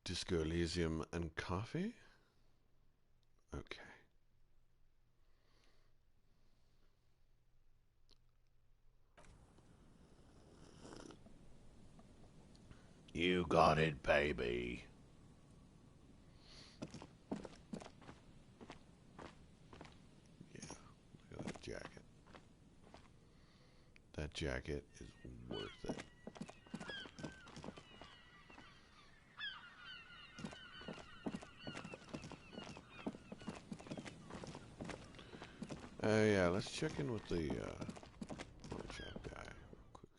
Disco Elysium and coffee? Okay. You got it, baby. Yeah, look at that jacket. That jacket is worth it. Yeah, let's check in with the pawn shop guy real quick.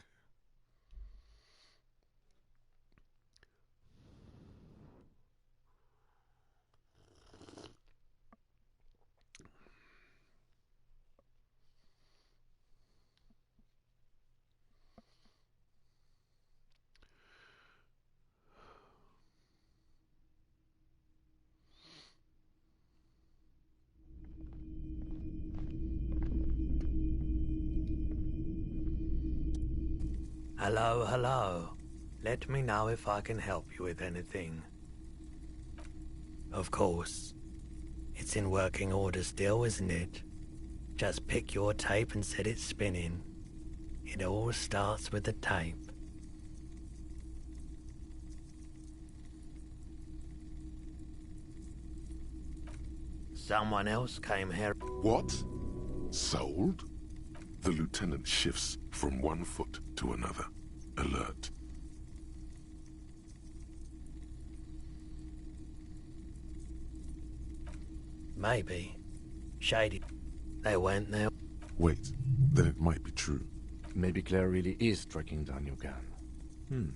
Hello, hello. Let me know if I can help you with anything. Of course. It's in working order still, isn't it? Just pick your tape and set it spinning. It all starts with the tape. Someone else came here. What? Sold? The lieutenant shifts from one foot to another. Alert. Maybe. Shady. They went there. Wait, then it might be true. Maybe Claire really is tracking down your gun.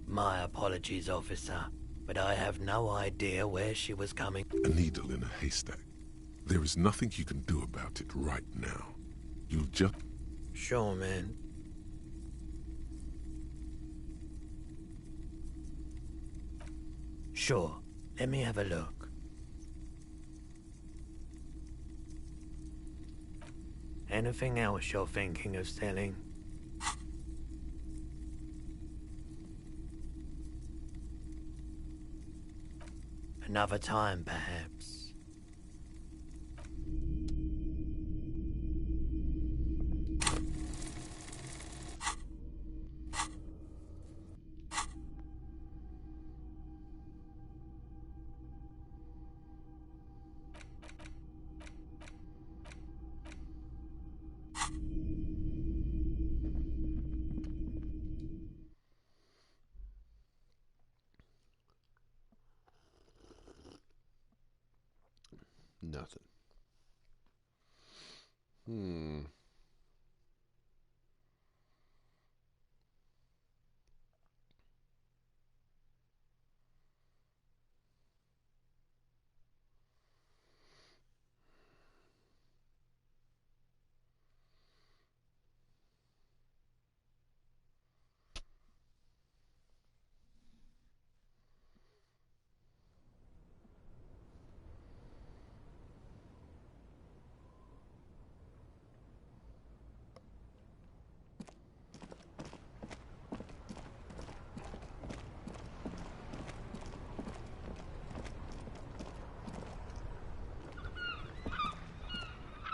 My apologies, officer, but I have no idea where she was coming. A needle in a haystack. There is nothing you can do about it right now. You'll just... Sure, man. Sure. Let me have a look. Anything else you're thinking of selling? Another time, perhaps. Nothing.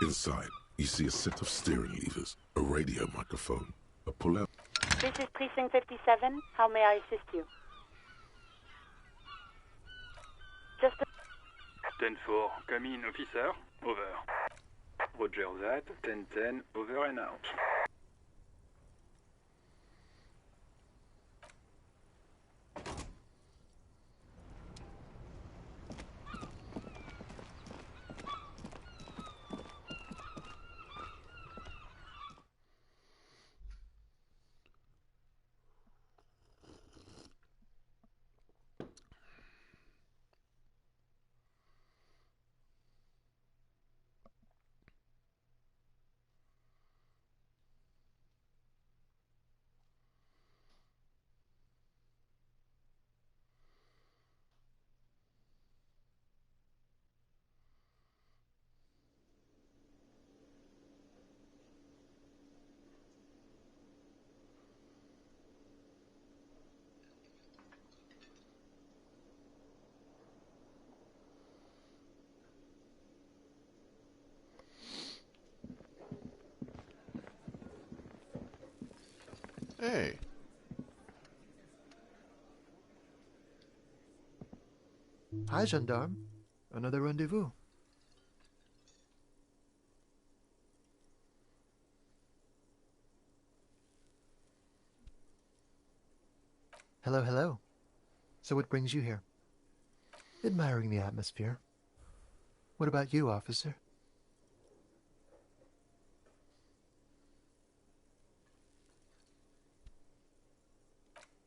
Inside, you see a set of steering levers, a radio microphone, a pull-out... This is Precinct 57. How may I assist you? Just a... 10-4, come in, officer. Over. Roger that. 10-10, over and out. Hey. Hi, gendarme. Another rendezvous. Hello, hello. So what brings you here? Admiring the atmosphere. What about you, officer?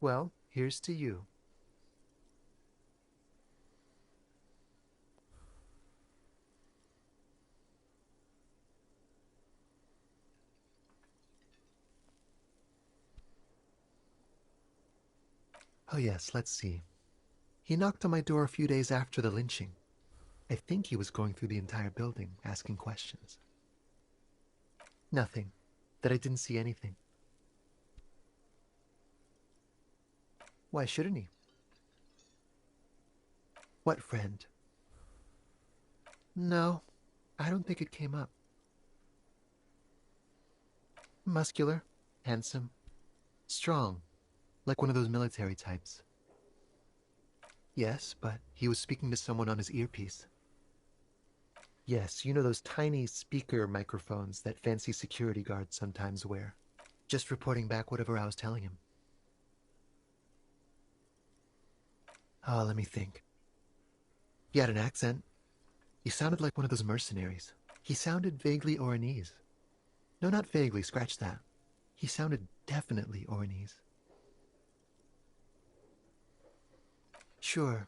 Well, here's to you. Oh yes, let's see. He knocked on my door a few days after the lynching. I think he was going through the entire building, asking questions. Nothing. That I didn't see anything. Why shouldn't he? What friend? No, I don't think it came up. Muscular, handsome, strong, like one of those military types. Yes, but he was speaking to someone on his earpiece. Yes, you know those tiny speaker microphones that fancy security guards sometimes wear. Just reporting back whatever I was telling him. Oh, let me think. He had an accent. He sounded like one of those mercenaries. He sounded vaguely Oranese. No, not vaguely, scratch that. He sounded definitely Oranese. Sure.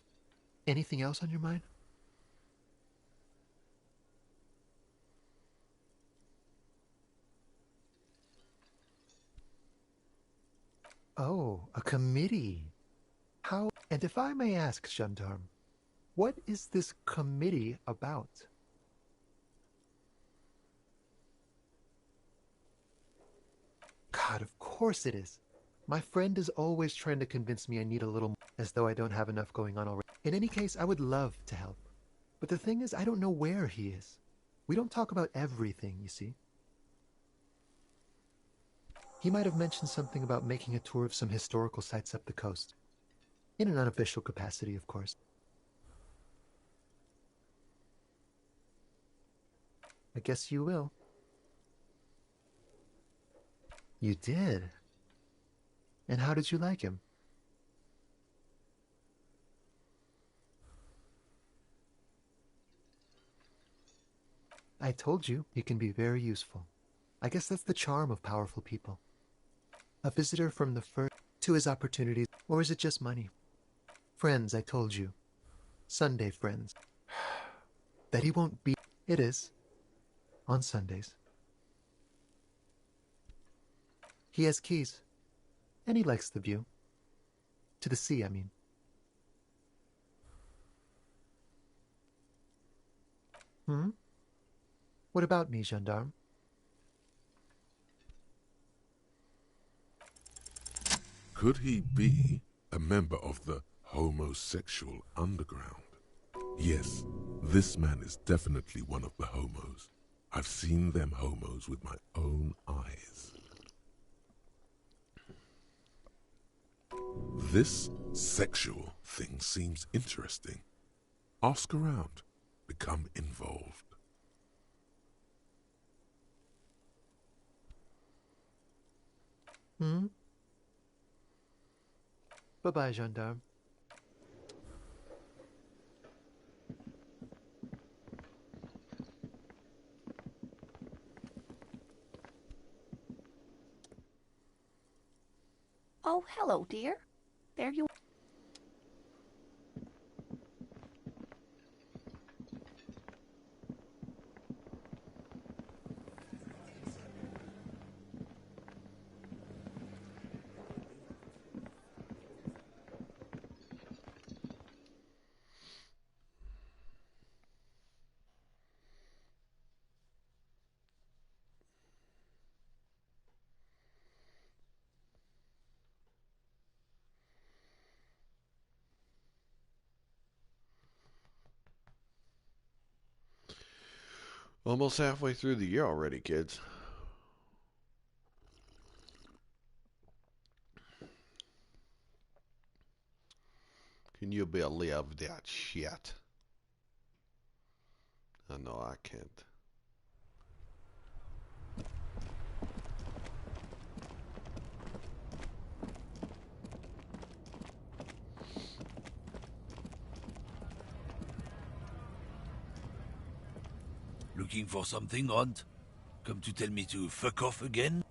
Anything else on your mind? Oh, a committee. How? And if I may ask, gendarme, what is this committee about? God, of course it is. My friend is always trying to convince me I need a little more, as though I don't have enough going on already. In any case, I would love to help. But the thing is, I don't know where he is. We don't talk about everything, you see. He might have mentioned something about making a tour of some historical sites up the coast. In an unofficial capacity, of course. I guess you will. You did? And how did you like him? I told you, he can be very useful. I guess that's the charm of powerful people. A visitor from the first to his opportunities, or is it just money? Friends, I told you. Sunday friends. That he won't be. It is. On Sundays. He has keys. And he likes the view. To the sea, I mean. Hmm? What about me, gendarme? Could he be a member of the homosexual underground? Yes, this man is definitely one of the homos. I've seen them homos with my own eyes. This sexual thing seems interesting. Ask around. Become involved. Hmm? Bye-bye, gendarme. Oh, hello, dear. There you are. Almost halfway through the year already, kids. Can you believe that shit? I know I can't. Looking for something, Hunt? Come to tell me to fuck off again?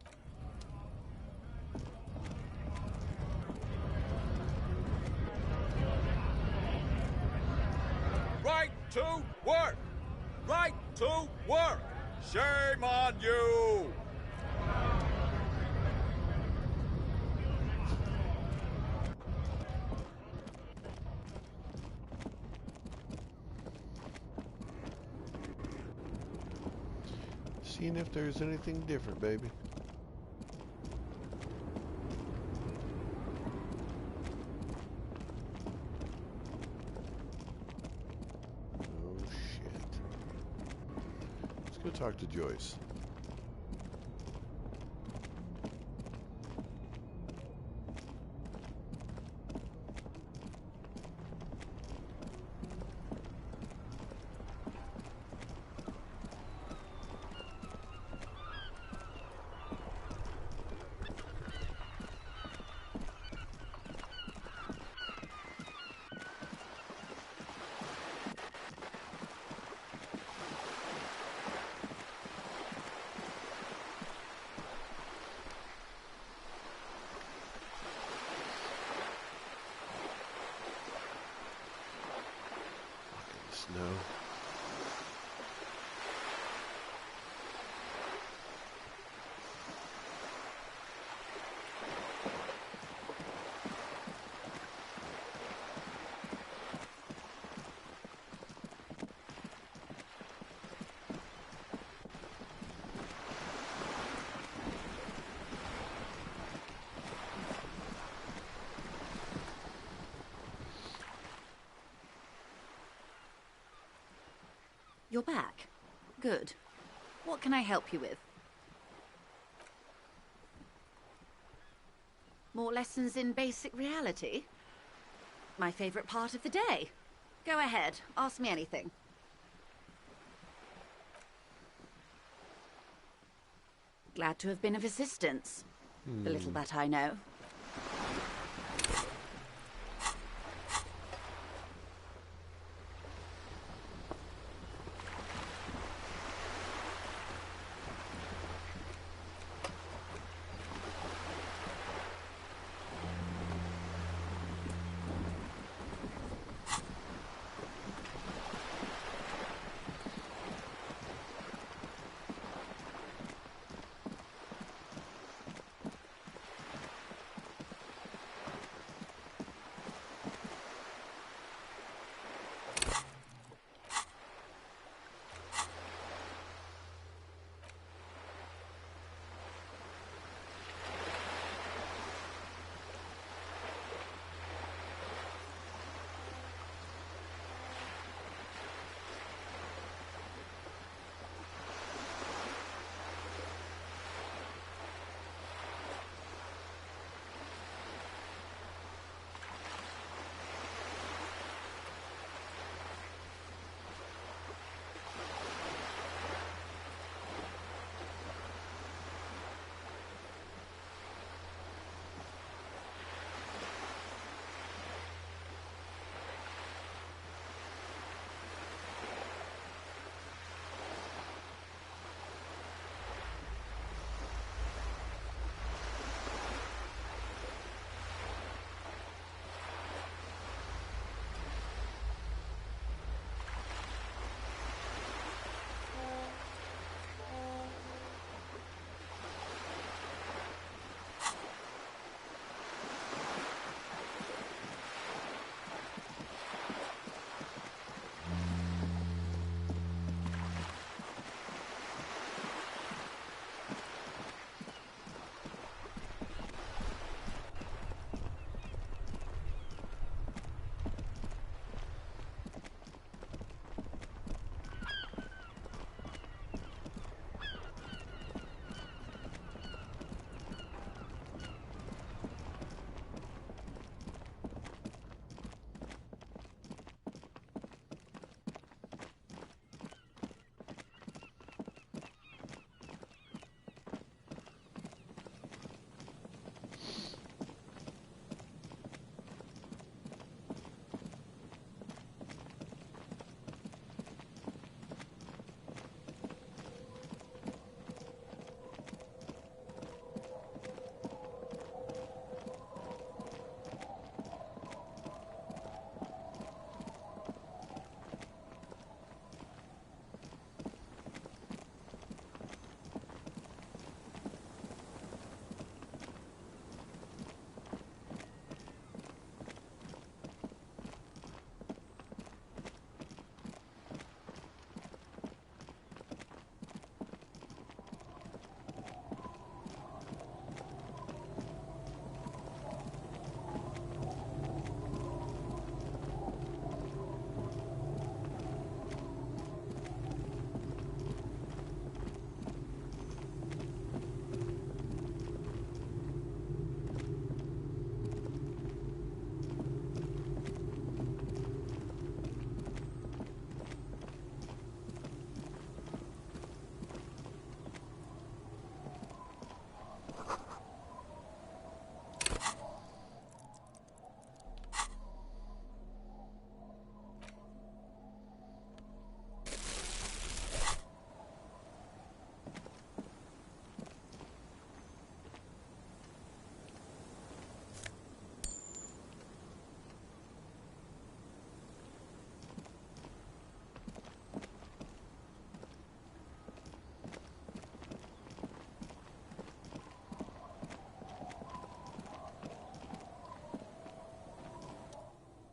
Right to work! Right to work! Shame on you! Seeing if there's anything different, baby. Oh shit. Let's go talk to Joyce. Snow. You're back. Good. What can I help you with? More lessons in basic reality? My favorite part of the day. Go ahead, ask me anything. Glad to have been of assistance. The little that I know.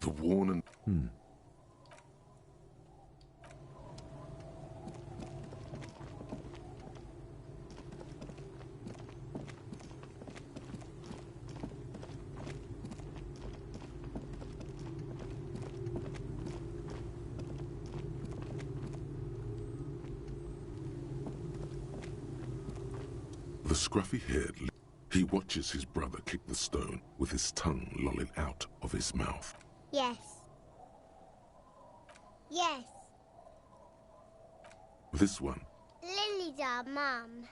To warn and... The scruffy-haired, he watches his brother kick the stone with his tongue lolling out of his mouth. Yes. Yes. This one, Lily's our mum.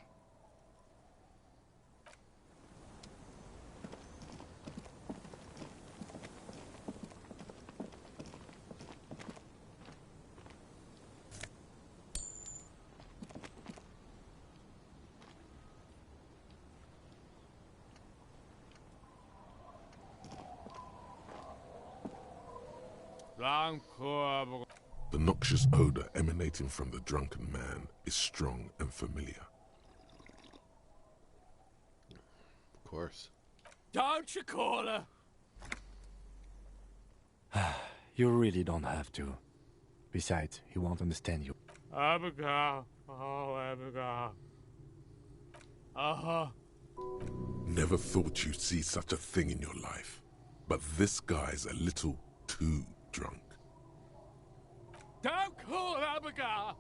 the noxious odor emanating from the drunken man is strong and familiar. Of course. Don't you call her? You really don't have to. Besides, he won't understand you. Abigail. Oh, Abigail. Uh-huh. Never thought you'd see such a thing in your life. But this guy's a little too drunk. Don't call Abigail!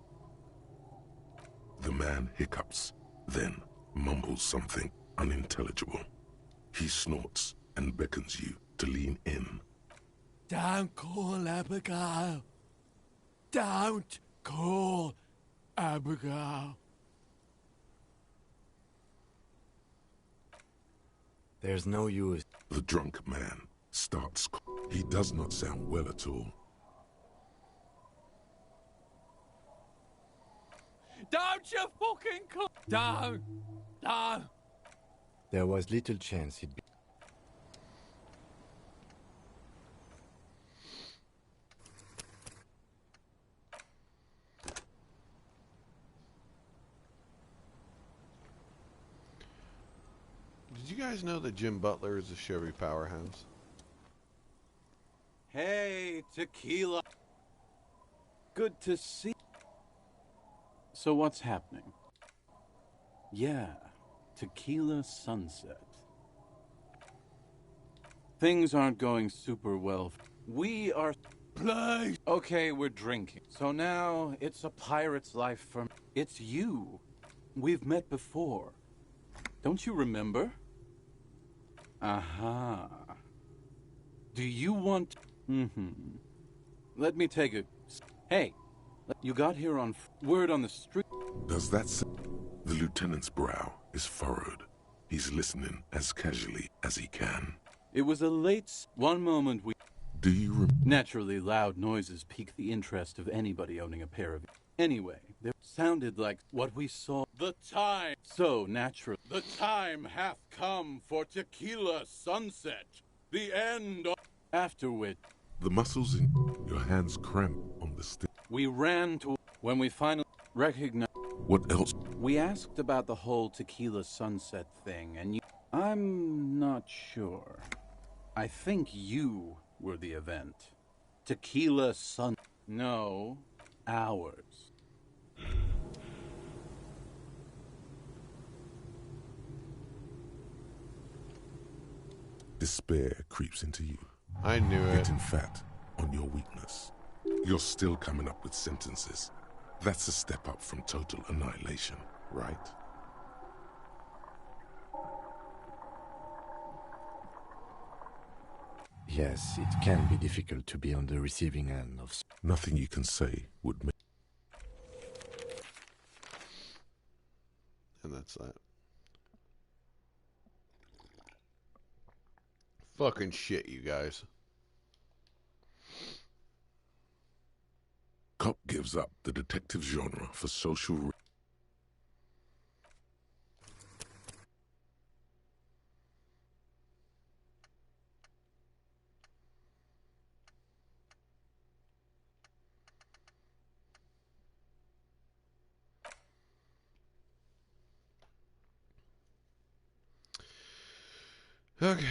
The man hiccups, then mumbles something unintelligible. He snorts and beckons you to lean in. Don't call Abigail. Don't call Abigail. There's no use. The drunk man starts. He does not sound well at all. Don't you fucking call... Don't. There was little chance he'd be... Did you guys know that Jim Butler is a Chevy powerhouse? Hey, Tequila. Good to see. So what's happening? Yeah, Tequila Sunset. Things aren't going super well. We are... Play! Okay, we're drinking. So now it's a pirate's life for... It's you. We've met before. Don't you remember? Aha. Do you want... Let me take a... Hey, you got here on word on the street. Does that say... The lieutenant's brow is furrowed. He's listening as casually as he can. It was a late... One moment we... Do you Naturally, loud noises pique the interest of anybody owning a pair of... Anyway, they sounded like what we saw... The time. So natural. The time hath come for Tequila Sunset. The end of... After which... The muscles in your hands cramp on the stick. We ran to... When we finally recognized... What else? We asked about the whole Tequila Sunset thing, and you... I'm not sure. I think you were the event. Tequila Sun... No, ours. Despair creeps into you. I knew it. Getting fat on your weakness. You're still coming up with sentences. That's a step up from total annihilation, right? Yes, it can be difficult to be on the receiving end of... Nothing you can say would make... And that's that. Fucking shit, you guys. Cop gives up the detective genre for social... Okay.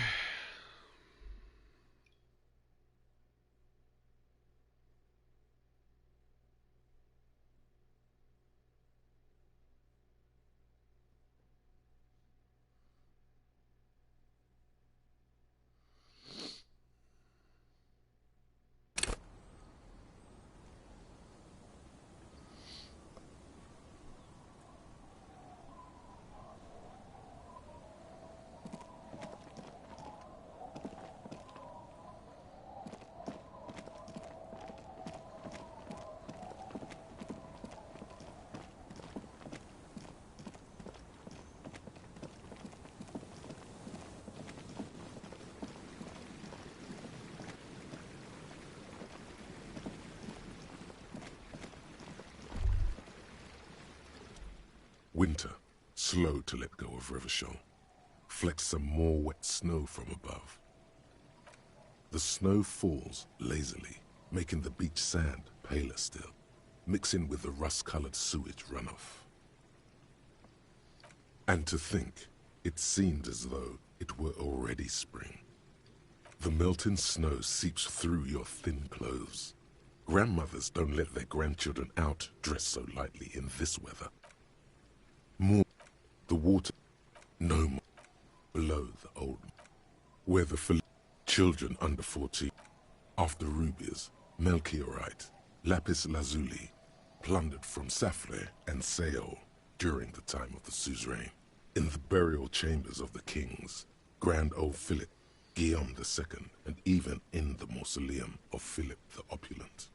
slow to let go of Revachol. Flex some more wet snow from above. The snow falls lazily, making the beach sand paler still, mixing with the rust-colored sewage runoff. And to think, it seemed as though it were already spring. The melting snow seeps through your thin clothes. Grandmothers don't let their grandchildren out dressed so lightly in this weather. More, the water, no more, below the old, where the children under 14, after rubies, melchiorite, lapis lazuli, plundered from Safre and Seol during the time of the suzerain, in the burial chambers of the kings, Grand Old Philip, Guillaume II, and even in the mausoleum of Philip the Opulent.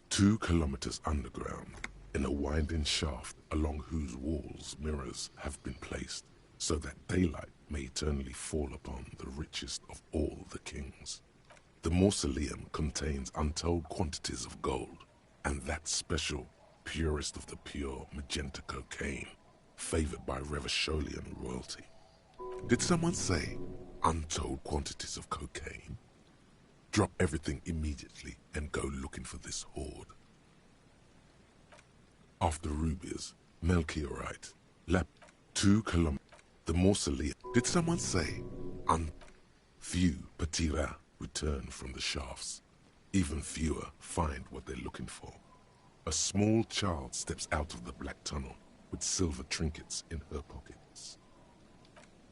"2 kilometers underground, in a winding shaft along whose walls mirrors have been placed, so that daylight may eternally fall upon the richest of all the kings. The mausoleum contains untold quantities of gold, and that special, purest of the pure magenta cocaine, favored by Revacholian royalty." Did someone say untold quantities of cocaine? Drop everything immediately and go looking for this hoard. After rubies, melchiorite, 2 kilometers, the mausoleum. Did someone say few petits return from the shafts. Even fewer find what they're looking for. A small child steps out of the black tunnel with silver trinkets in her pockets.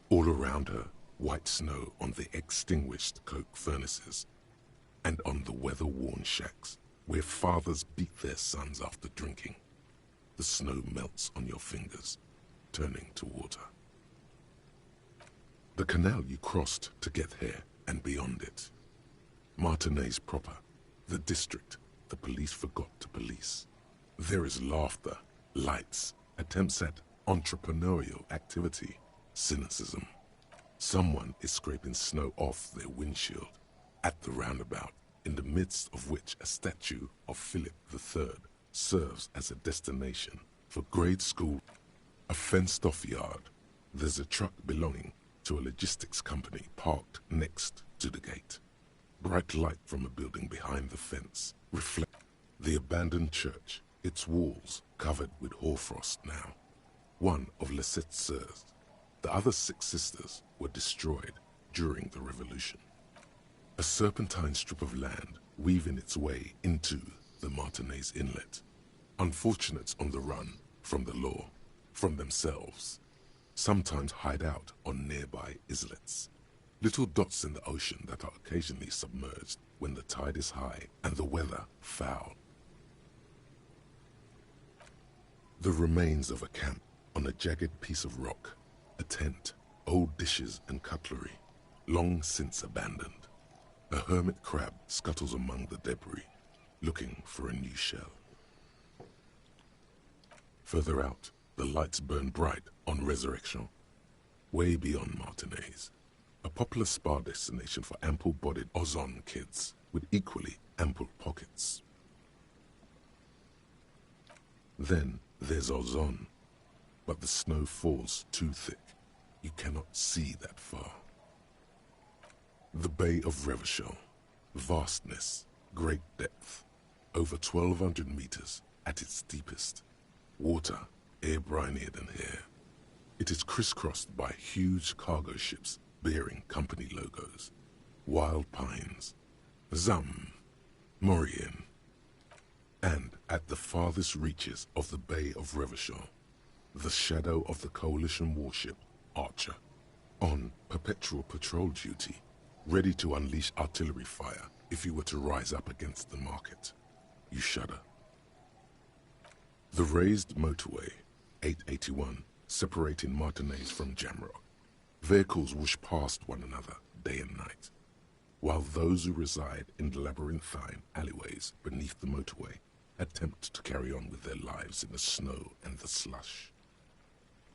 All around her, white snow on the extinguished coke furnaces and on the weather-worn shacks where fathers beat their sons after drinking. The snow melts on your fingers, turning to water. The canal you crossed to get here and beyond it. Martinez proper, the district the police forgot to police. There is laughter, lights, attempts at entrepreneurial activity, cynicism. Someone is scraping snow off their windshield at the roundabout, in the midst of which a statue of Philip III serves as a destination for grade school. A fenced-off yard. There's a truck belonging to a logistics company parked next to the gate. Bright light from a building behind the fence reflects the abandoned church, its walls covered with hoarfrost now. One of Lisette's sœurs. The other 6 sisters were destroyed during the revolution. A serpentine strip of land weaving its way into the Martinez Inlet. Unfortunates on the run from the law, from themselves, sometimes hide out on nearby islets. Little dots in the ocean that are occasionally submerged when the tide is high and the weather foul. The remains of a camp on a jagged piece of rock, a tent, old dishes and cutlery, long since abandoned. A hermit crab scuttles among the debris, looking for a new shell. Further out, the lights burn bright on Resurrection, way beyond Martinez, a popular spa destination for ample-bodied Ozon kids with equally ample pockets. Then there's Ozon, but the snow falls too thick. You cannot see that far. The Bay of Revachol, vastness, great depth, over 1,200 meters at its deepest. Water, air-brinier than here. It is crisscrossed by huge cargo ships bearing company logos, wild pines, Zam, Maurien, and at the farthest reaches of the Bay of Revachol, the shadow of the coalition warship Archer, on perpetual patrol duty, ready to unleash artillery fire if you were to rise up against the market. You shudder. The raised motorway, 881, separating Martinez from Jamrock. Vehicles whoosh past one another day and night, while those who reside in labyrinthine alleyways beneath the motorway attempt to carry on with their lives in the snow and the slush.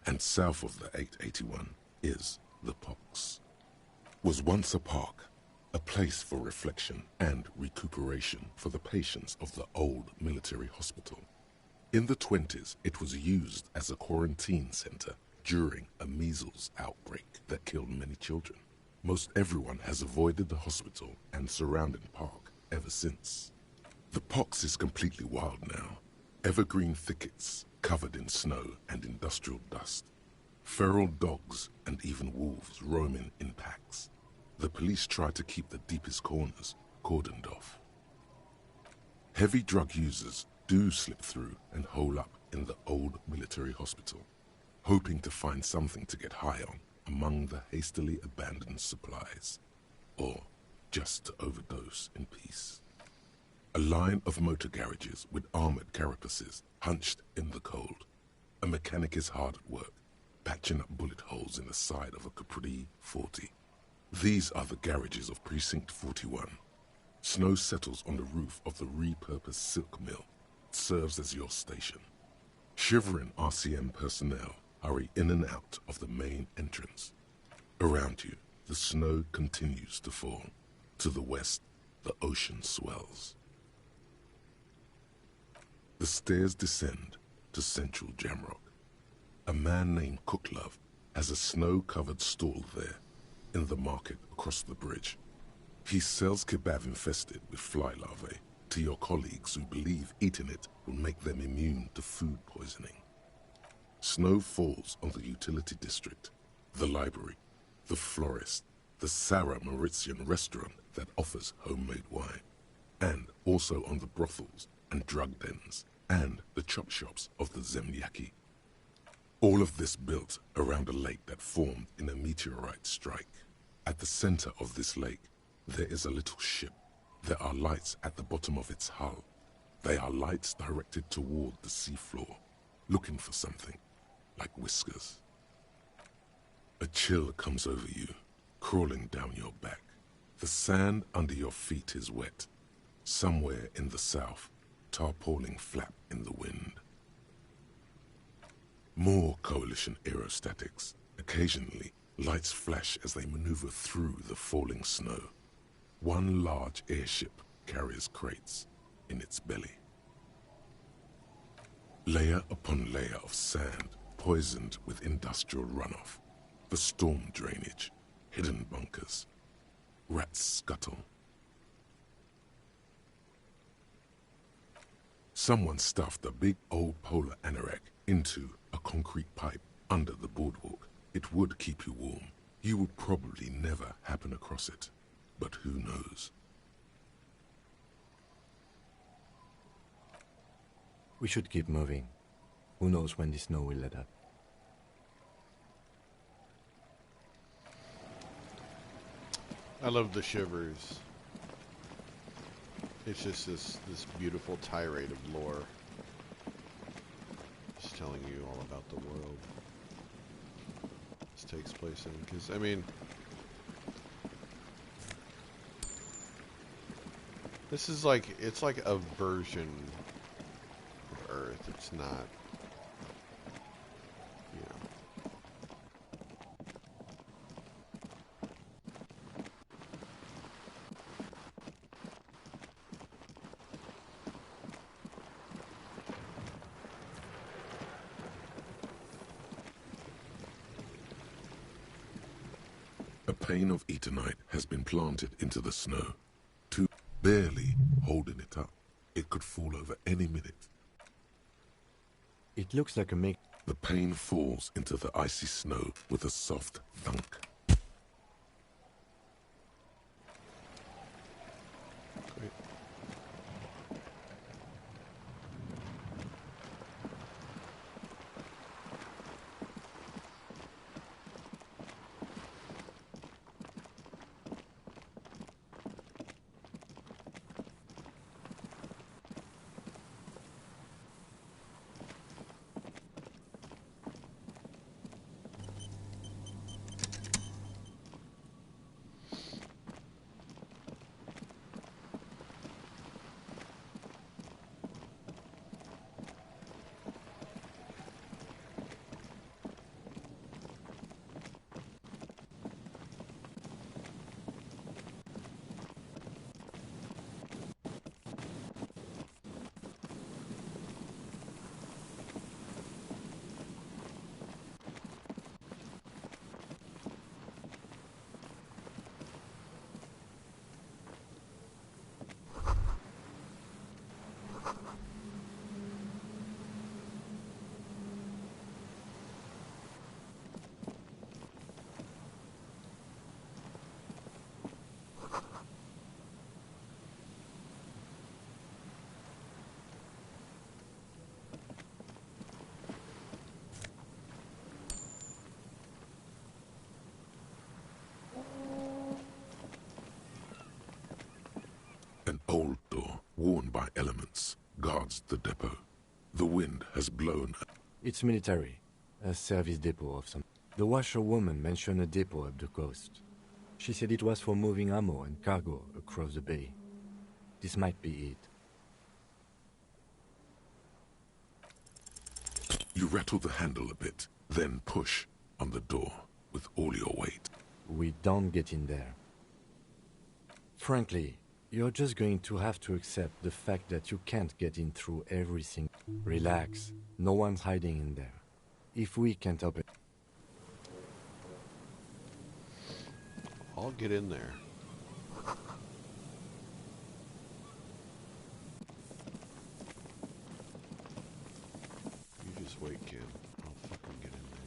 And south of the 881 is the Pox. Was once a park, a place for reflection and recuperation for the patients of the old military hospital. In the 20s, it was used as a quarantine center during a measles outbreak that killed many children. Most everyone has avoided the hospital and surrounding park ever since. The Pox is completely wild now. Evergreen thickets covered in snow and industrial dust. Feral dogs and even wolves roaming in packs. The police try to keep the deepest corners cordoned off. Heavy drug users do slip through and hole up in the old military hospital, hoping to find something to get high on among the hastily abandoned supplies, or just to overdose in peace. A line of motor garages with armored carapaces hunched in the cold. A mechanic is hard at work, patching up bullet holes in the side of a Capri 40. These are the garages of Precinct 41. Snow settles on the roof of the repurposed silk mill. It serves as your station. Shivering RCM personnel hurry in and out of the main entrance. Around you, the snow continues to fall. To the west, the ocean swells. The stairs descend to Central Jamrock. A man named Cooklove has a snow-covered stall there, in the market across the bridge. He sells kebab infested with fly larvae to your colleagues who believe eating it will make them immune to food poisoning. Snow falls on the utility district, the library, the florist, the Sarah Mauritian restaurant that offers homemade wine, and also on the brothels and drug dens and the chop shops of the Zemyaki. All of this built around a lake that formed in a meteorite strike. At the center of this lake, there is a little ship. There are lights at the bottom of its hull. They are lights directed toward the seafloor, looking for something, like whiskers. A chill comes over you, crawling down your back. The sand under your feet is wet. Somewhere in the south, tarpauling flap in the wind. More Coalition aerostatics. Occasionally, lights flash as they maneuver through the falling snow. One large airship carries crates in its belly. Layer upon layer of sand, poisoned with industrial runoff. The storm drainage, hidden bunkers. Rats scuttle. Someone stuffed a big old polar anorak into a concrete pipe under the boardwalk. It would keep you warm. You would probably never happen across it, but who knows? We should keep moving. Who knows when the snow will let up? I love the shivers. It's just this beautiful tirade of lore. Just telling you all about the world this takes place in. Because, I mean, this is like, it's like a version of Earth. It's not, you know. A pane of Eternite has been planted into the snow, barely holding it up. It could fall over any minute. It looks like a mix. The pane falls into the icy snow with a soft thunk. Great. An old door, worn by elements, guards the depot. The wind has blown. It's military. A service depot of some... The washerwoman mentioned a depot up the coast. She said it was for moving ammo and cargo across the bay. This might be it. You rattle the handle a bit, then push on the door with all your weight. We don't get in there. Frankly, you're just going to have to accept the fact that you can't get in through everything. Relax. No one's hiding in there. If we can't open... I'll get in there. You just wait, kid. I'll fucking get in there.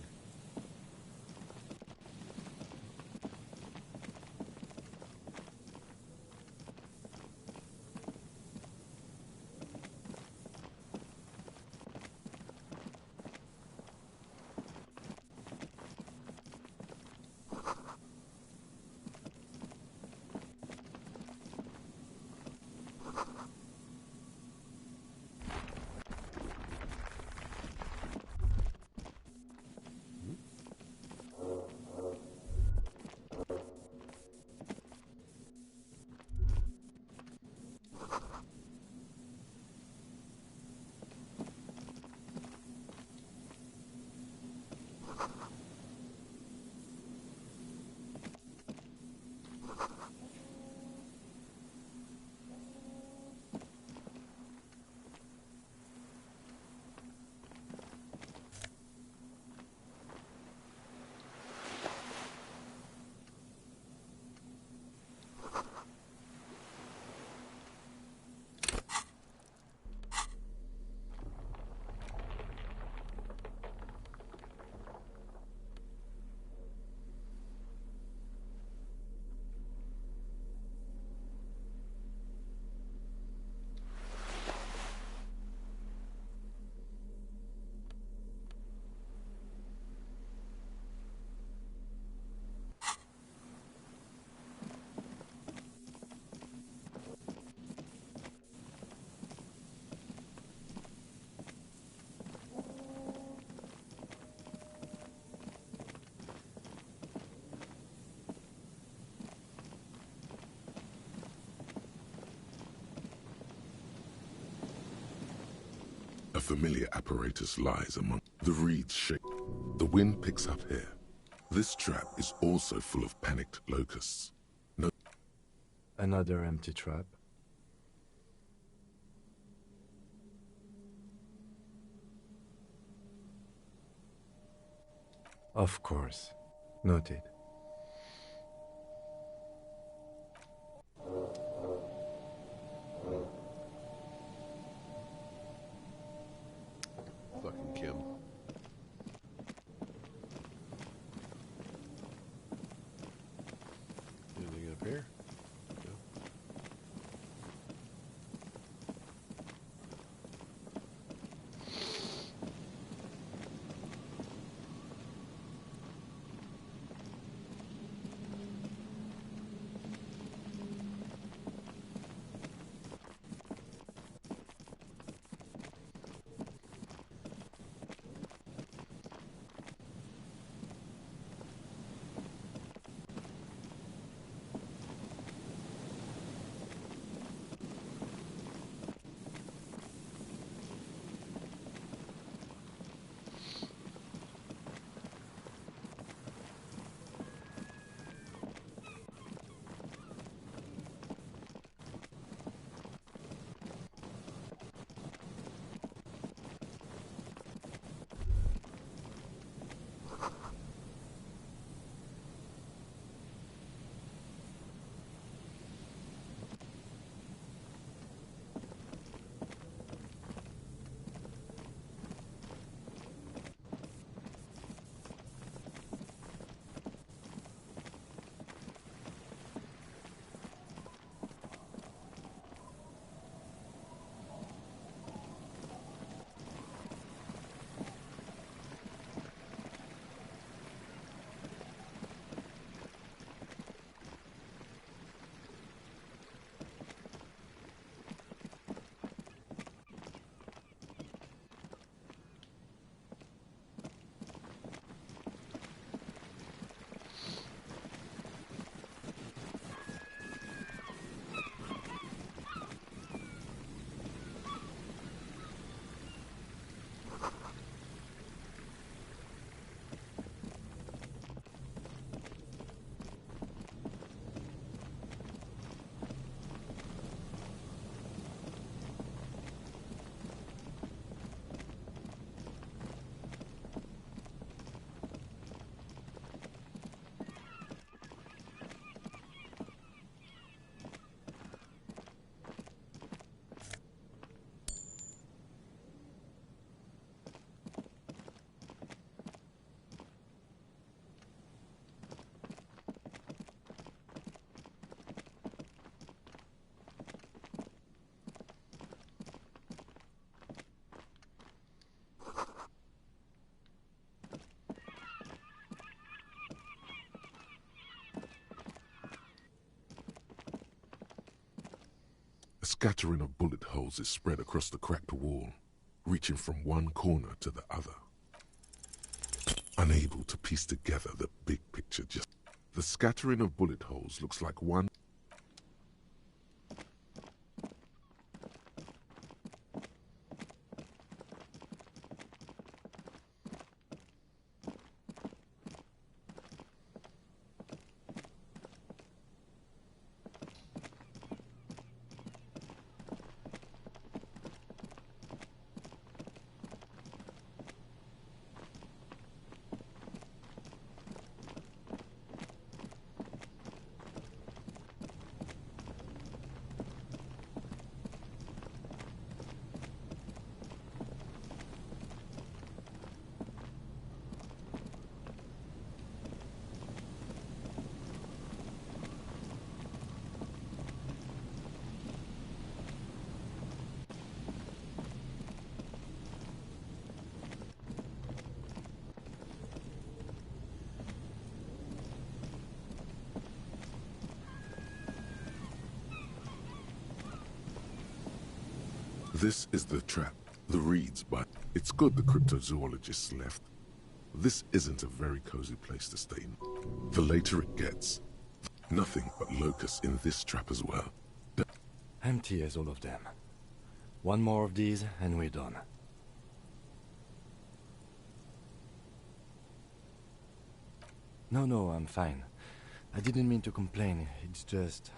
A familiar apparatus lies among the reeds shake. The wind picks up here. This trap is also full of panicked locusts. No. Another empty trap. Of course. Noted. Fucking Kim. Anything up here? No. scattering of bullet holes is spread across the cracked wall, reaching from one corner to the other. Unable to piece together the big picture, just the scattering of bullet holes looks like one. This is the trap, the reeds, but it's good the cryptozoologists left. This isn't a very cozy place to stay in. The later it gets, nothing but locusts in this trap as well. Empty as all of them. One more of these and we're done. No, I'm fine. I didn't mean to complain, it's just...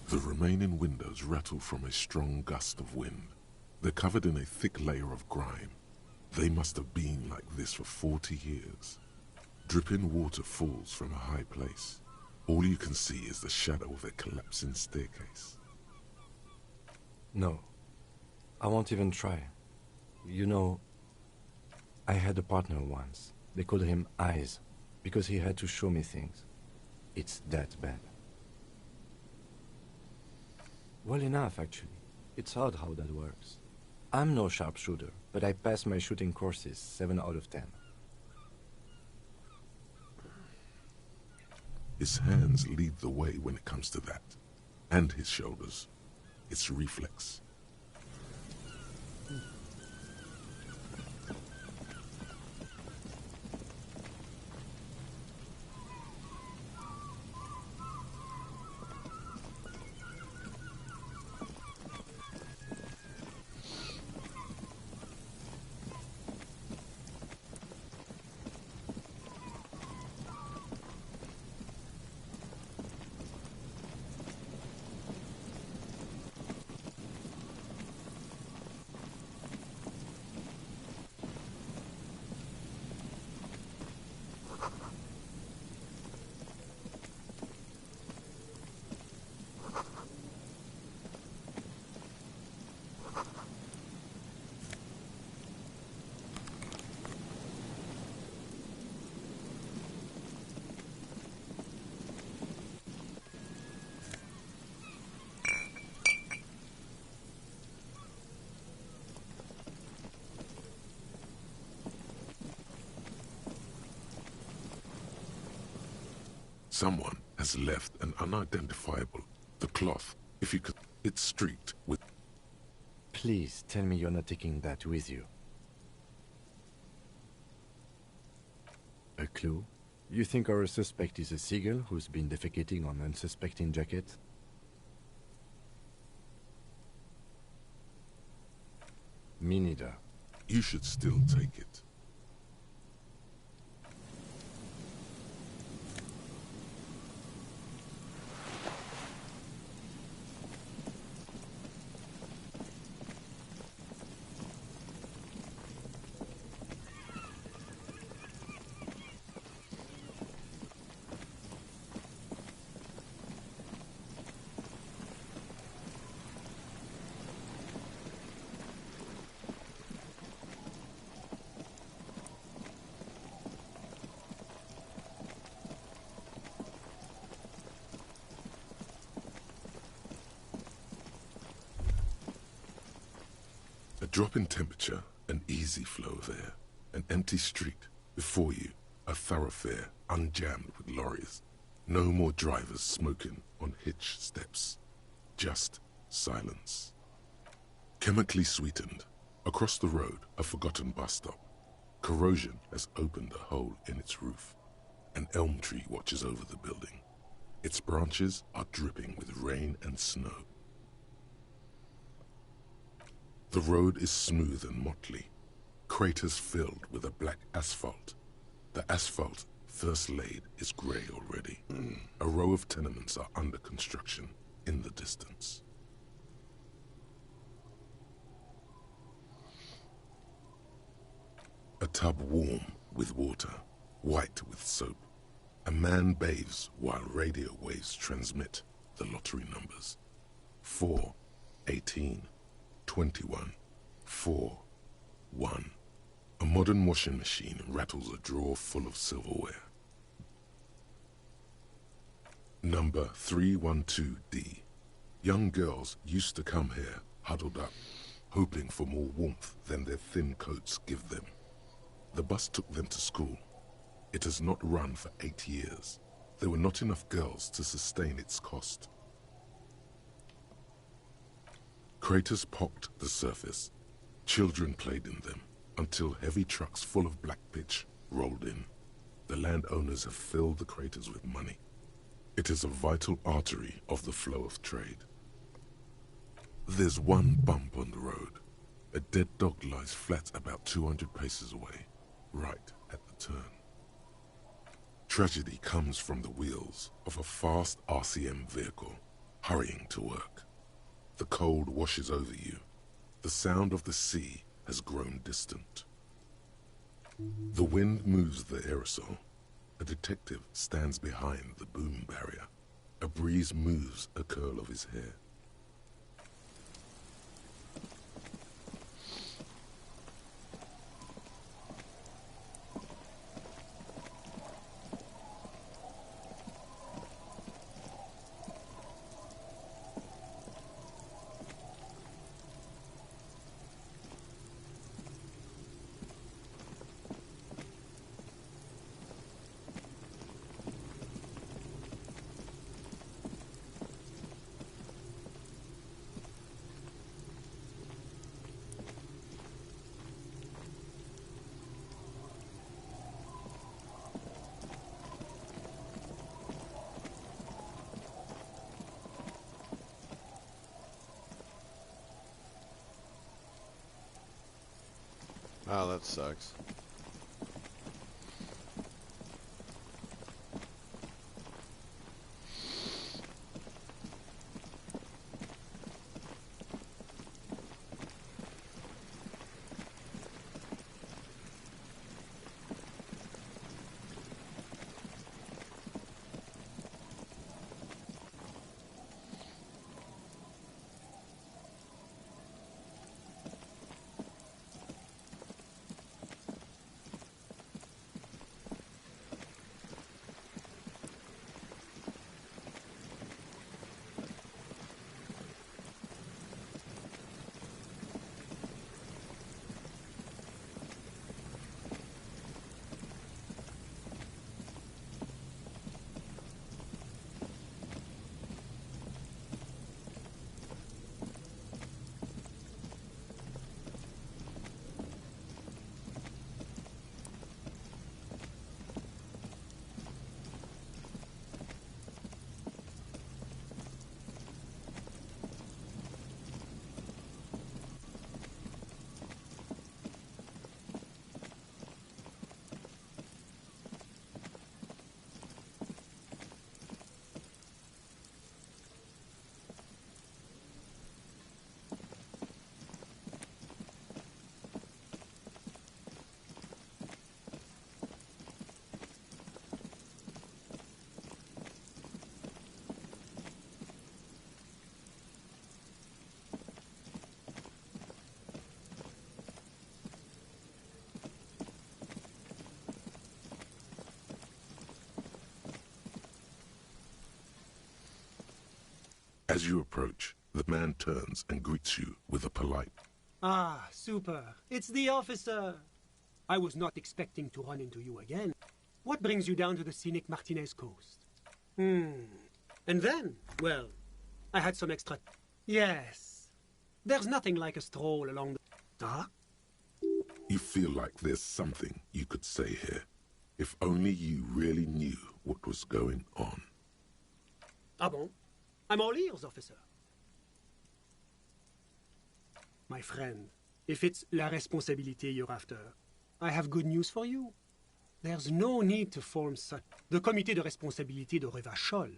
The remaining windows rattle from a strong gust of wind. They're covered in a thick layer of grime. They must have been like this for 40 years. Dripping water falls from a high place. All you can see is the shadow of a collapsing staircase. No. I won't even try. You know, I had a partner once. They called him Eyes, because he had to show me things. It's that bad. Well enough, actually. It's odd how that works. I'm no sharpshooter, but I passed my shooting courses 7 out of 10. His hands lead the way when it comes to that. And his shoulders. It's reflex. Someone has left an unidentifiable. The cloth, if you could, it's streaked with... Please tell me you're not taking that with you. A clue? You think our suspect is a seagull who's been defecating on unsuspecting jackets? Me neither. You should still take it. drop in temperature, an easy flow of air, an empty street. Before you, a thoroughfare unjammed with lorries. No more drivers smoking on hitch steps. Just silence. Chemically sweetened. Across the road, a forgotten bus stop. Corrosion has opened a hole in its roof. An elm tree watches over the building. Its branches are dripping with rain and snow. The road is smooth and motley, craters filled with a black asphalt. The asphalt, first laid, is grey already. A row of tenements are under construction in the distance. A tub warm with water, white with soap. A man bathes while radio waves transmit the lottery numbers. 4, 18, 21, 4, 1. A modern washing machine rattles a drawer full of silverware. Number 312D. Young girls used to come here, huddled up, hoping for more warmth than their thin coats give them. The bus took them to school. It has not run for 8 years. There were not enough girls to sustain its cost. Craters pocked the surface. Children played in them until heavy trucks full of black pitch rolled in. The landowners have filled the craters with money. It is a vital artery of the flow of trade. There's one bump on the road. A dead dog lies flat about 200 paces away, right at the turn. Tragedy comes from the wheels of a fast RCM vehicle, hurrying to work. The cold washes over you. The sound of the sea has grown distant. The wind moves the aerosol. A detective stands behind the boom barrier. A breeze moves a curl of his hair. Oh, that sucks. As you approach, the man turns and greets you with a polite, Ah, super. It's the officer. I was not expecting to run into you again. What brings you down to the scenic Martinez coast? And then, well, I had some extra... Yes. There's nothing like a stroll along the... Huh? You feel like there's something you could say here. If only you really knew what was going on. Ah bon? I'm all ears, officer. My friend, if it's la responsabilité you're after, I have good news for you. There's no need to form such... The Comité de Responsabilité de Revachol.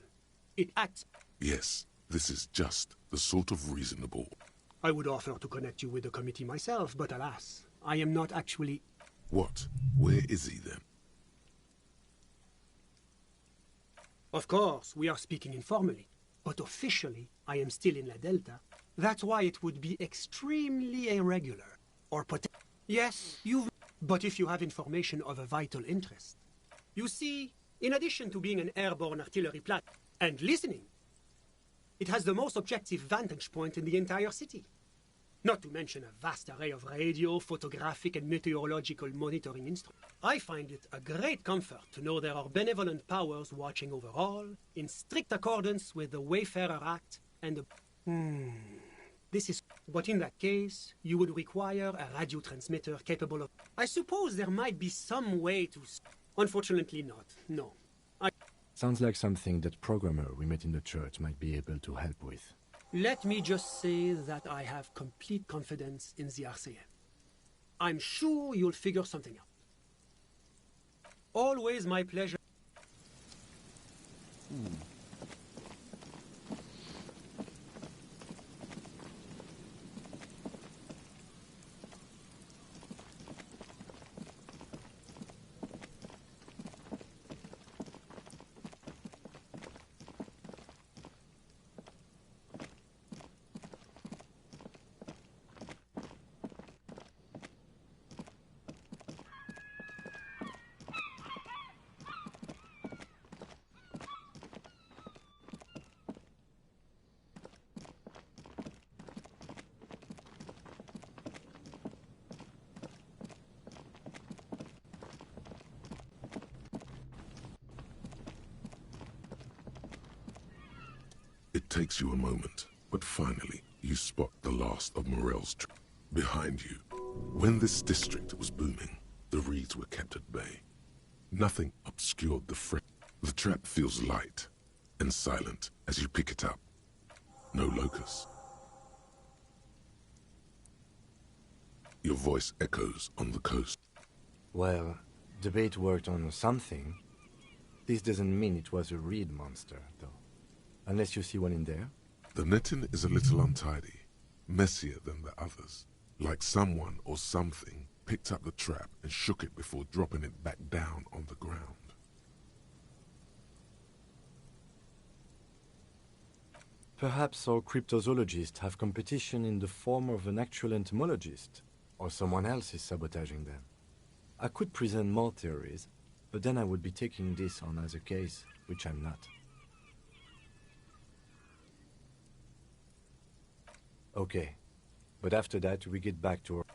It acts... Yes, this is just the sort of reasonable... I would offer to connect you with the committee myself, but alas, I am not actually... What? Where is he then? Of course, we are speaking informally, but officially, I am still in La Delta. That's why it would be extremely irregular, or Yes, you've... But if you have information of a vital interest. You see, in addition to being an airborne artillery plat and listening, it has the most objective vantage point in the entire city. Not to mention a vast array of radio, photographic, and meteorological monitoring instruments. I find it a great comfort to know there are benevolent powers watching over all, in strict accordance with the Wayfarer Act and the... This is... But in that case, you would require a radio transmitter capable of... I suppose there might be some way to... Unfortunately not, no. Sounds like something that programmer we met in the church might be able to help with. Let me just say that I have complete confidence in the RCM. I'm sure you'll figure something out. Always my pleasure. It takes you a moment, but finally you spot the last of Morel's trap. Behind you, when this district was booming, the reeds were kept at bay. Nothing obscured the fret. The trap feels light and silent as you pick it up. No locust. Your voice echoes on the coast. Well, the bait worked on something. This doesn't mean it was a reed monster, though. Unless you see one in there? The netting is a little untidy, messier than the others. Like someone or something picked up the trap and shook it before dropping it back down on the ground. Perhaps our cryptozoologists have competition in the form of an actual entomologist, or someone else is sabotaging them. I could present more theories, but then I would be taking this on as a case, which I'm not. Okay, but after that we get back to our...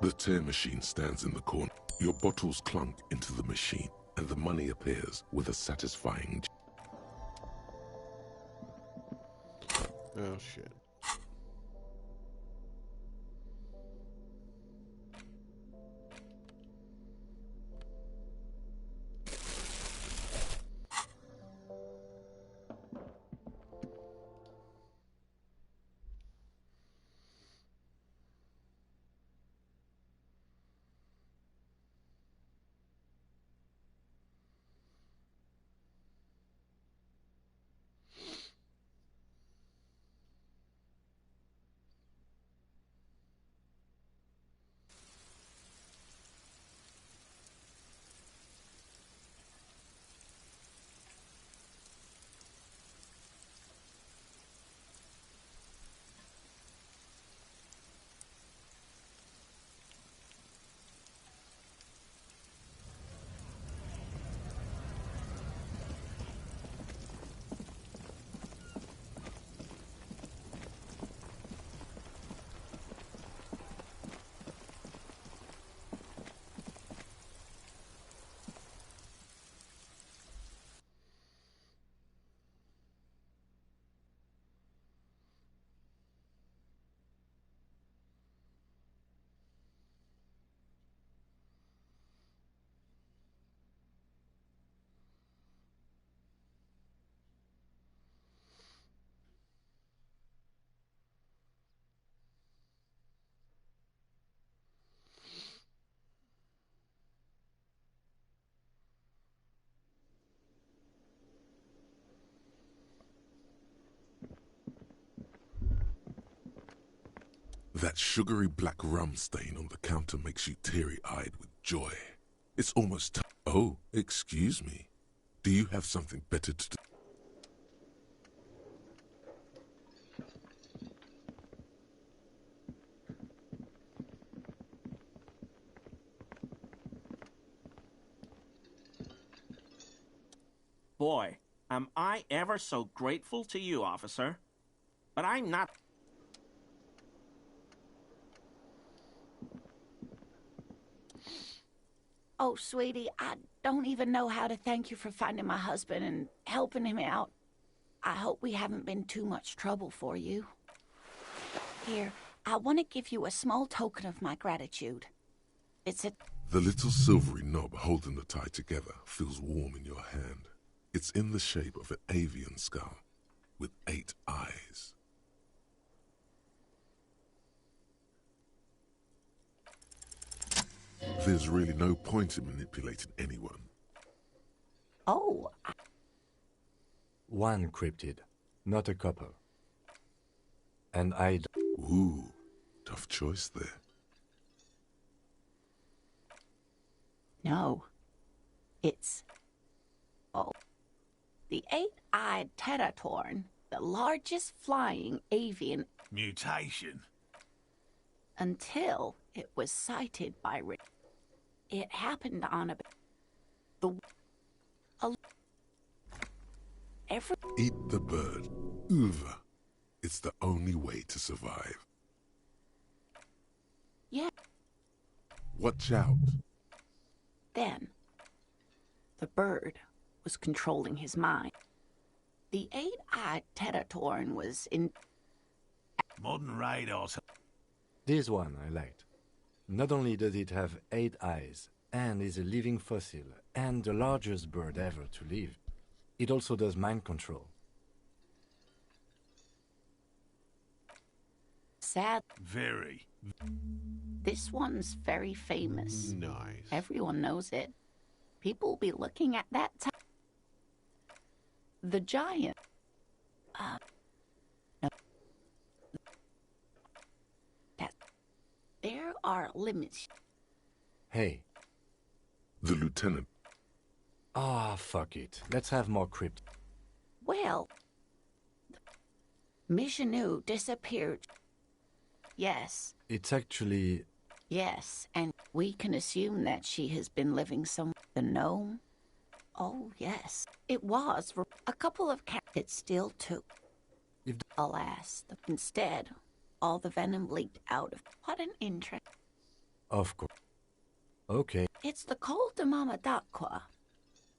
The tear machine stands in the corner. Your bottles clunk into the machine, and the money appears with a satisfying... Oh, shit. That sugary black rum stain on the counter makes you teary-eyed with joy. It's almost Oh, excuse me. Do you have something better to do? Boy, am I ever so grateful to you, officer. But I'm not... Oh, sweetie, I don't even know how to thank you for finding my husband and helping him out. I hope we haven't been too much trouble for you. Here, I want to give you a small token of my gratitude. It's a... The little silvery knob holding the tie together feels warm in your hand. It's in the shape of an avian skull with 8 eyes. There's really no point in manipulating anyone. Oh. One cryptid, not a couple. And I'd... Ooh, tough choice there. No. It's... Oh. The 8-eyed Teratorn, the largest flying avian... Mutation. Until it was sighted by... It happened on a... Every... Eat the bird. Uva. It's the only way to survive. Yeah. Watch out. Then, the bird was controlling his mind. The 8-eyed Teratorn was in... Modern radars. This one I liked. Not only does it have 8 eyes, and is a living fossil, and the largest bird ever to live, it also does mind control. Sad. Very. This one's very famous. Nice. Everyone knows it. People will be looking at that time. The giant. No. There are limits. Hey. The lieutenant. Ah, fuck it. Let's have more crypt. Well, Michanu disappeared. Yes. It's actually... Yes, and we can assume that she has been living somewhere. The gnome? Oh, yes. It was for a couple of cats. It still took. Alas, instead, all the venom leaked out of... What an interest. Of course. Okay. It's the Col de Mama d'Aqua.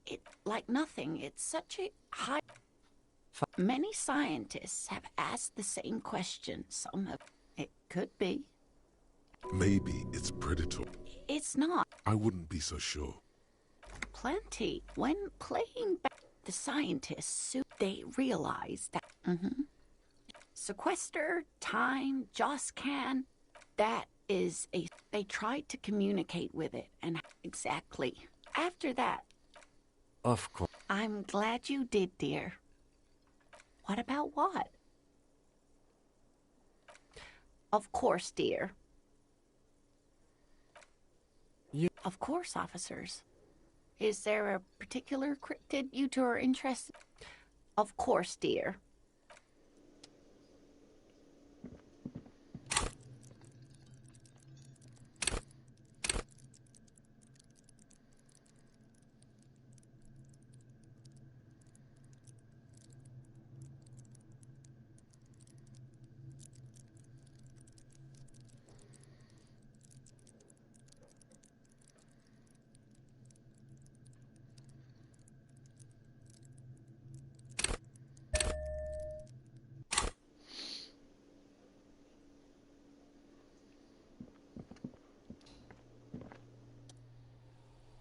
It like nothing. It's such a high. Many scientists have asked the same question. Some have. It could be. Maybe it's predatory. It's not. I wouldn't be so sure. Plenty. When playing back, the scientists they realized that sequester, time, Joscan, that is a. They tried to communicate with it, and exactly after that. Of course. I'm glad you did, dear. What about what? Of course, dear. Of course, officers. Is there a particular cryptid you two are interested? Of course, dear.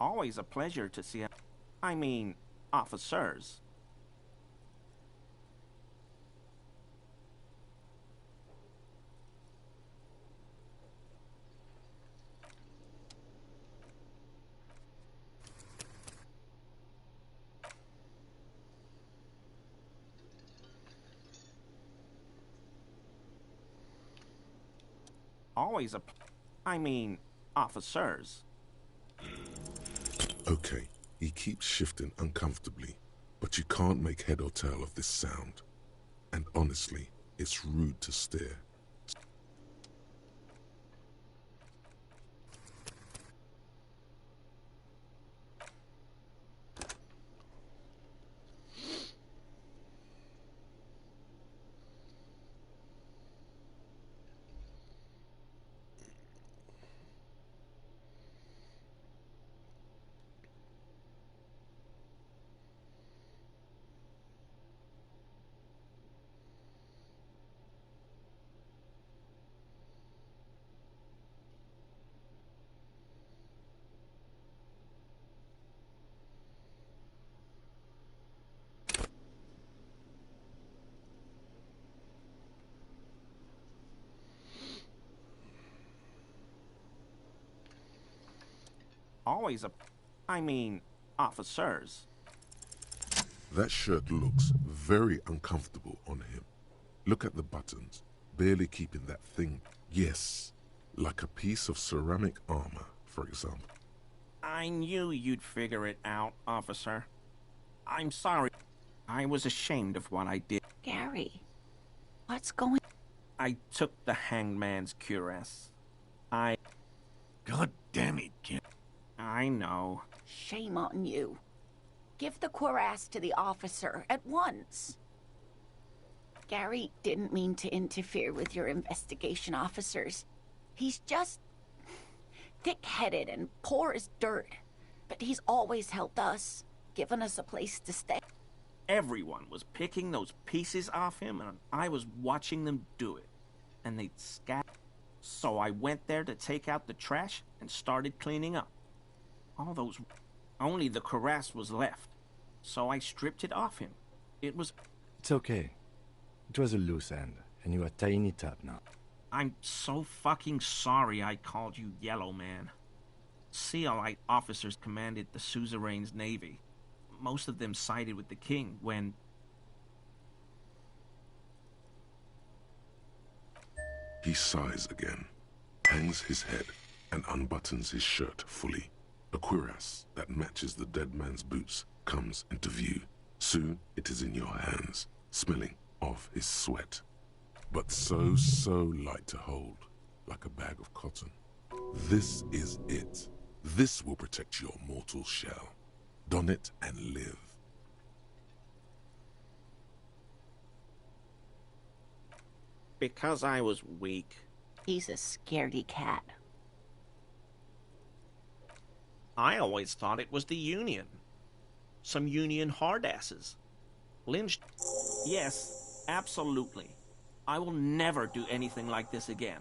Always a pleasure to see. I mean, officers. Always a. I mean, officers. Okay, he keeps shifting uncomfortably, but you can't make head or tail of this sound. And honestly, it's rude to stare. Always a. I mean, officers. That shirt looks very uncomfortable on him. Look at the buttons, barely keeping that thing. Yes, like a piece of ceramic armor, for example. I knew you'd figure it out, officer. I'm sorry. I was ashamed of what I did. Gary, what's going... I took the hangman's cuirass. God damn it, kid. I know. Shame on you. Give the cuirass to the officer at once. Gary didn't mean to interfere with your investigation, officers. He's just thick-headed and poor as dirt. But he's always helped us, given us a place to stay. Everyone was picking those pieces off him, and I was watching them do it. And they'd scatter. So I went there to take out the trash and started cleaning up. All those... Only the cuirass was left. So I stripped it off him. It was... It's okay. It was a loose end, and you are tying it up now. I'm so fucking sorry I called you Yellow Man. Sealite officers commanded the suzerain's navy. Most of them sided with the king when... He sighs again, hangs his head, and unbuttons his shirt fully. A cuirass that matches the dead man's boots comes into view. Soon it is in your hands, smelling of his sweat. But so light to hold, like a bag of cotton. This is it. This will protect your mortal shell. Don it and live. Because I was weak. He's a scaredy cat. I always thought it was the Union. Some Union hardasses. Lynched. Yes, absolutely. I will never do anything like this again.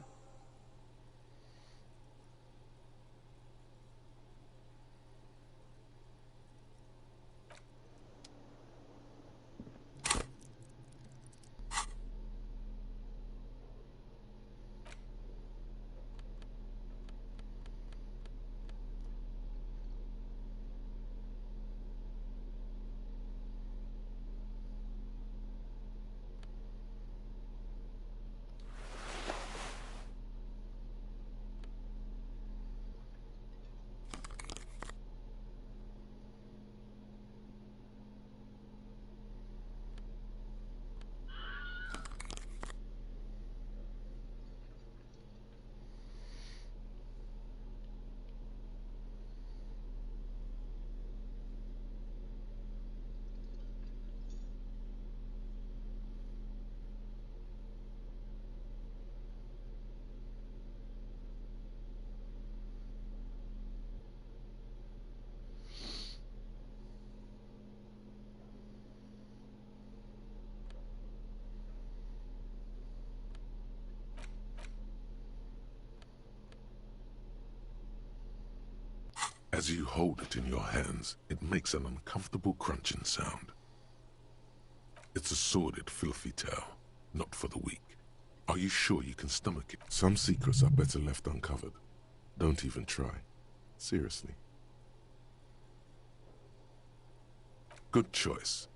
As you hold it in your hands, it makes an uncomfortable crunching sound. It's a sordid, filthy tale, not for the weak. Are you sure you can stomach it? Some secrets are better left uncovered. Don't even try. Seriously. Good choice.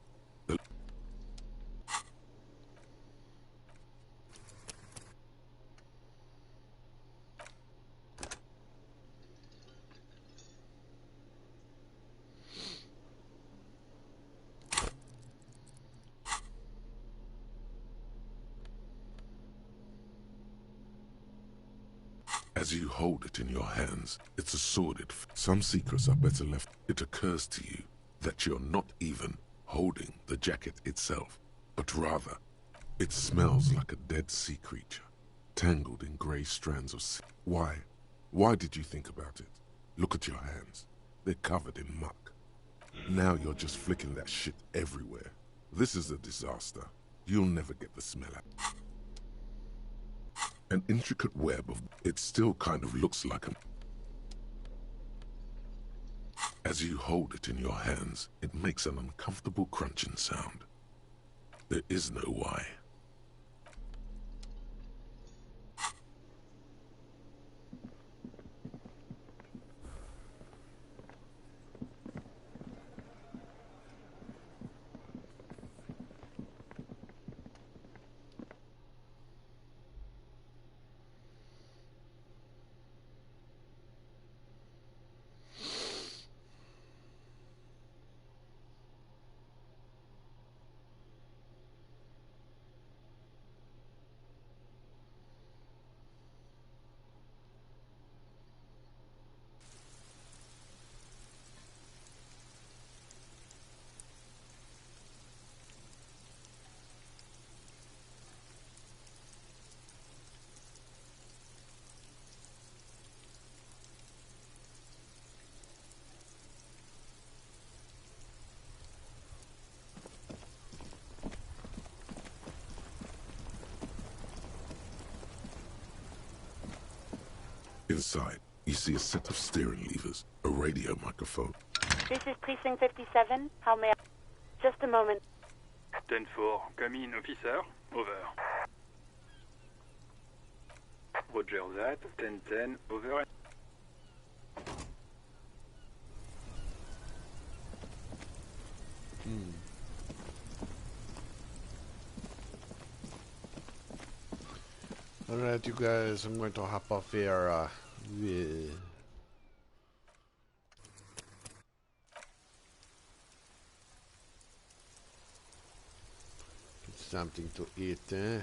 As you hold it in your hands, it's a sordid. Some secrets are better left. It occurs to you that you're not even holding the jacket itself, but rather, it smells like a dead sea creature, tangled in grey strands of sea. Why? Why did you think about it? Look at your hands. They're covered in muck. Now you're just flicking that shit everywhere. This is a disaster. You'll never get the smell out. An intricate web of... It still kind of looks like a... As you hold it in your hands, it makes an uncomfortable crunching sound. There is no why. Inside, you see a set of steering levers, a radio microphone. This is Precinct 57. How may I... Just a moment. 10-4, come in, officer. Over. Roger that. 10-10, over. Alright, you guys, I'm going to hop off here. Get something to eat, eh?